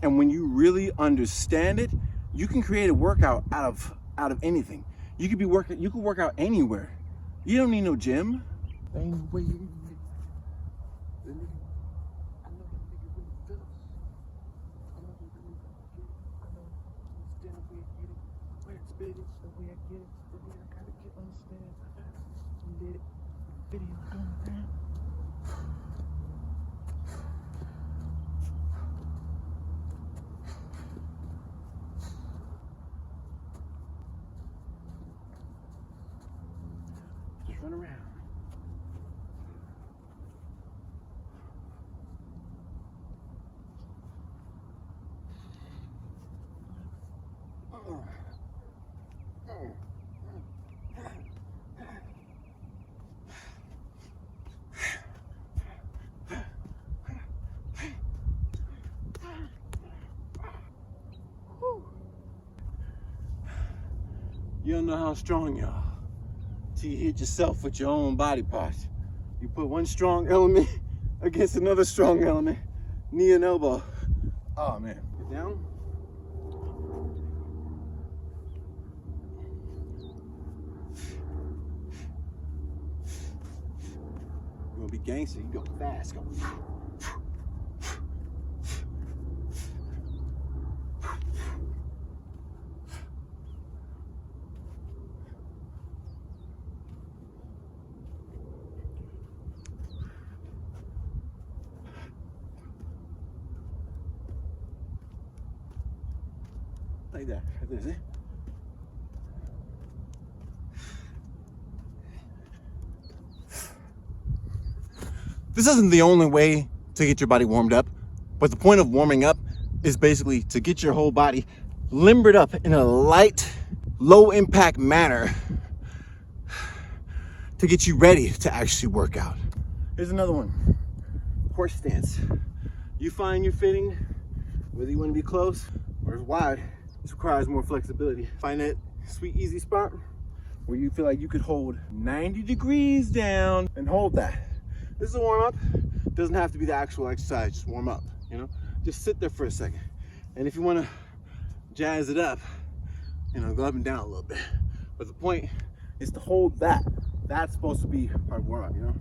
And when you really understand it, you can create a workout out of anything. You could work out anywhere. You don't need no gym. Ain't way you the nigga. I know that nigga really feel us. I know he really get it. I know understand the way I get it. Where I spit it, the way I get it, the way I gotta get understand. You did it. Video going down. Just run around. You don't know how strong you are till you hit yourself with your own body parts. You put one strong element against another strong element, knee and elbow. Oh man, get down. You wanna be gangster, you go fast, go. Like that, right there, see? This isn't the only way to get your body warmed up, but the point of warming up is basically to get your whole body limbered up in a light, low impact manner to get you ready to actually work out. Here's another one, horse stance. You find your fitting, whether you want to be close or wide, this requires more flexibility. Find that sweet, easy spot where you feel like you could hold 90 degrees down and hold that. This is a warm up. Doesn't have to be the actual exercise, just warm up, you know? Just sit there for a second. And if you wanna jazz it up, you know, go up and down a little bit. But the point is to hold that. That's supposed to be our warm up, you know?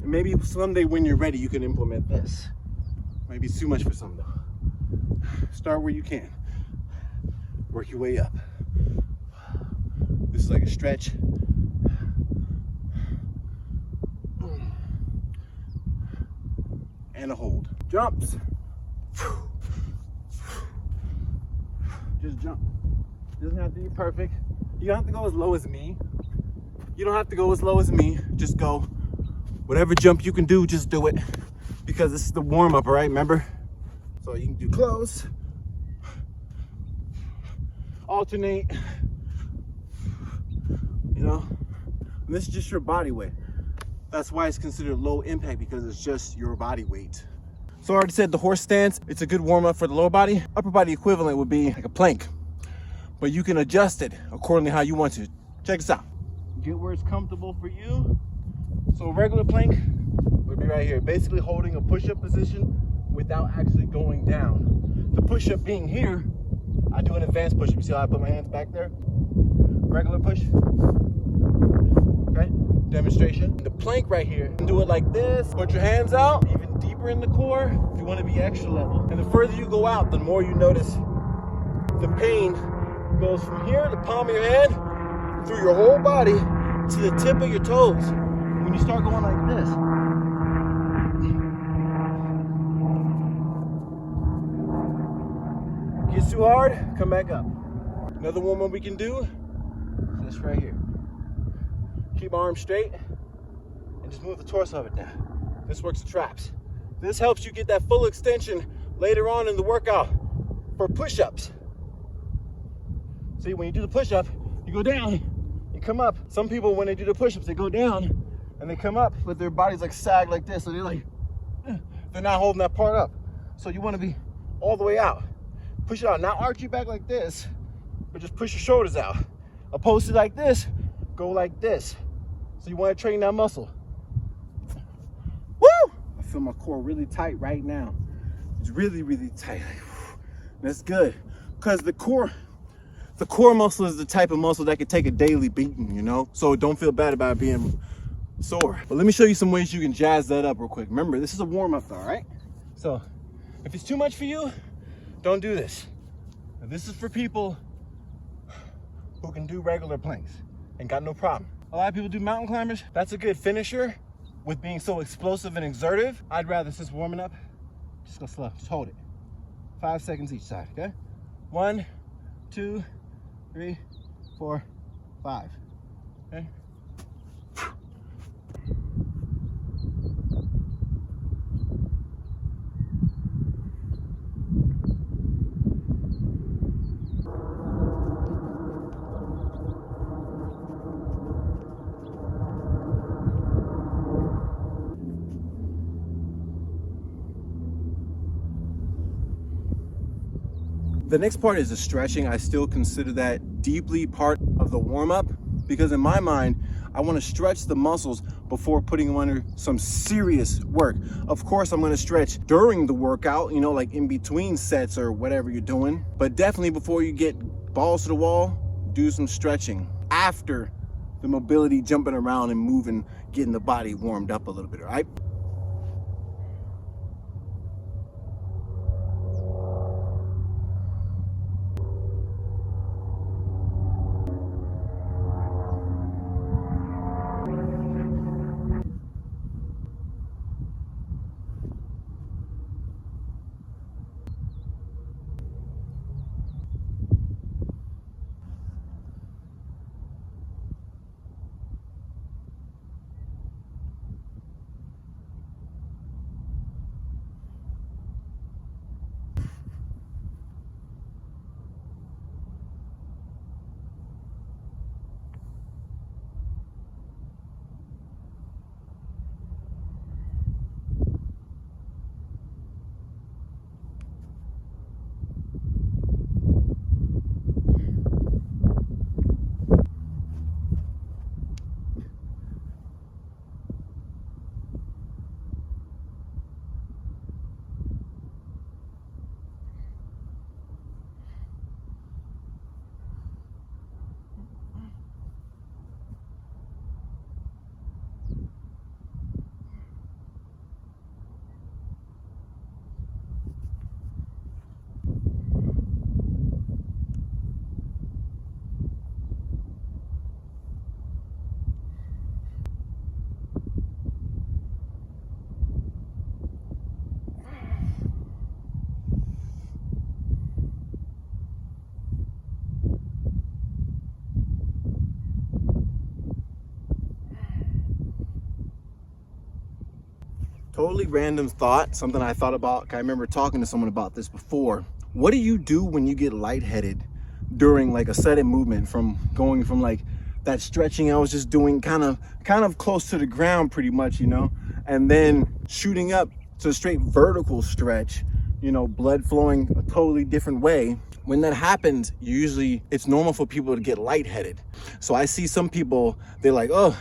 And maybe someday when you're ready, you can implement this. Maybe it's too much for some though. Start where you can. Work your way up. This is like a stretch. And a hold. Jumps. Just jump. Doesn't have to be perfect. You don't have to go as low as me. You don't have to go as low as me. Just go. Whatever jump you can do, just do it. Because this is the warm up, all right? Remember? So you can do close. Alternate. You know? And this is just your body weight. That's why it's considered low impact, because it's just your body weight. So I already said the horse stance, it's a good warm up for the lower body. Upper body equivalent would be like a plank, but you can adjust it accordingly how you want to. Check this out. Get where it's comfortable for you. So a regular plank would be right here, basically holding a push-up position without actually going down. The push-up being here, I do an advanced push-up. You see how I put my hands back there? Regular push. Okay, demonstration. The plank right here, you can do it like this. Put your hands out, even deeper in the core if you want to be extra level. And the further you go out, the more you notice the pain goes from here, the palm of your hand, through your whole body to the tip of your toes. When you start going like this. Gets too hard, come back up. Another warm-up we can do is this right here. Keep arms straight and just move the torso of it down. This works the traps. This helps you get that full extension later on in the workout for push-ups. See, when you do the push-up, you go down, you come up. Some people, when they do the push-ups, they go down and they come up, but their bodies like sag like this, so they're like, they're not holding that part up. So you want to be all the way out. Push it out, not arch your back like this, but just push your shoulders out. Opposed to like this, go like this. So you want to train that muscle. Woo! I feel my core really tight right now. It's really, really tight. That's good, because the core muscle is the type of muscle that could take a daily beating, you know? So don't feel bad about being sore. But let me show you some ways you can jazz that up real quick. Remember, this is a warm-up though, right? So if it's too much for you, don't do this. This is for people who can do regular planks and got no problem. A lot of people do mountain climbers. That's a good finisher with being so explosive and exertive. I'd rather, since warming up, just go slow, just hold it. 5 seconds each side, okay? 1, 2, 3, 4, 5, okay? The next part is the stretching. I still consider that deeply part of the warm-up, because in my mind, I want to stretch the muscles before putting them under some serious work. Of course, I'm going to stretch during the workout, you know, like in between sets or whatever you're doing. But definitely before you get balls to the wall, do some stretching. After the mobility, jumping around and moving, getting the body warmed up a little bit, all right? Totally random thought, something I thought about. I remember talking to someone about this before. What do you do when you get lightheaded during like a sudden movement, from going from like that stretching I was just doing kind of close to the ground pretty much, you know, and then shooting up to a straight vertical stretch, you know, blood flowing a totally different way. When that happens, usually it's normal for people to get lightheaded. So I see some people, they're like, oh,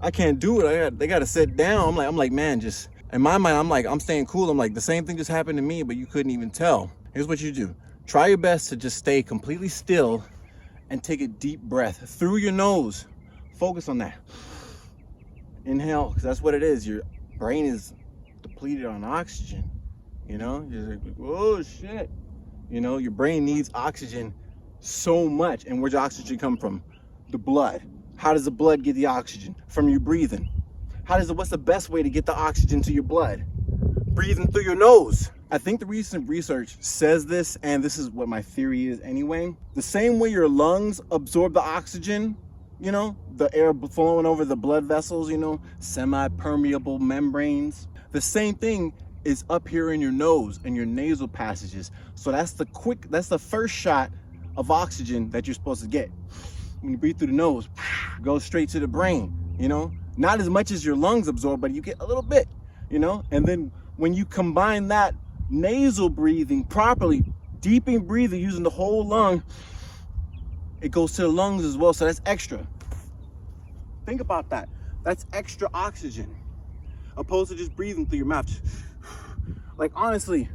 I can't do it. They got to sit down. I'm like, man, just in my mind, I'm staying cool. I'm like, the same thing just happened to me, but you couldn't even tell. Here's what you do. Try your best to just stay completely still and take a deep breath through your nose. Focus on that. Inhale, because that's what it is. Your brain is depleted on oxygen. You know, you're like, oh shit. You know, your brain needs oxygen so much. And where's oxygen come from? The blood. How does the blood get the oxygen? From your breathing. What's the best way to get the oxygen to your blood? Breathing through your nose. I think the recent research says this, and this is what my theory is anyway. The same way your lungs absorb the oxygen, you know, the air flowing over the blood vessels, you know, semi-permeable membranes. The same thing is up here in your nose and your nasal passages. So that's the first shot of oxygen that you're supposed to get. When you breathe through the nose, goes straight to the brain, you know? Not as much as your lungs absorb, but you get a little bit, you know? And then when you combine that nasal breathing properly, deep in breathing using the whole lung, it goes to the lungs as well. So that's extra. Think about that. That's extra oxygen, opposed to just breathing through your mouth. Like honestly,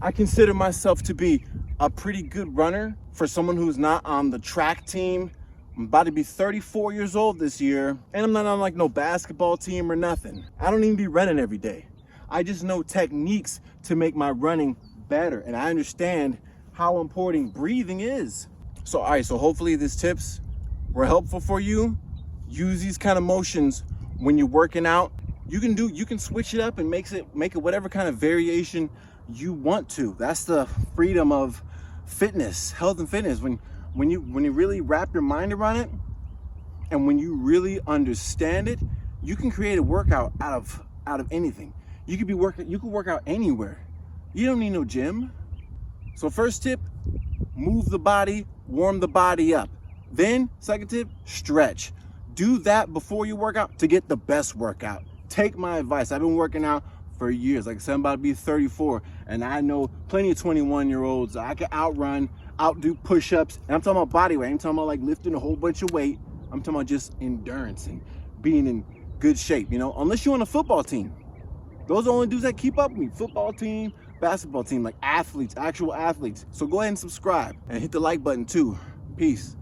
I consider myself to be a pretty good runner for someone who's not on the track team. I'm about to be 34 years old this year, and I'm not on like no basketball team or nothing. I don't even be running every day. I just know techniques to make my running better, and I understand how important breathing is. So, all right, so hopefully these tips were helpful for you. Use these kind of motions when you're working out. You can switch it up and make it whatever kind of variation you want to. That's the freedom of fitness, health and fitness. When you really wrap your mind around it, and when you really understand it, you can create a workout out of anything. You could work out anywhere. You don't need no gym. So first tip, move the body, warm the body up. Then second tip, stretch. Do that before you work out to get the best workout. Take my advice. I've been working out for years. Like I said, I'm about to be 34, and I know plenty of 21-year-olds. I can outdo push-ups. And I'm talking about body weight. I'm talking about like lifting a whole bunch of weight. I'm talking about just endurance and being in good shape, you know, unless you're on a football team. Those are the only dudes that keep up with me. Football team, basketball team, like athletes, actual athletes. So go ahead and subscribe and hit the like button too. Peace.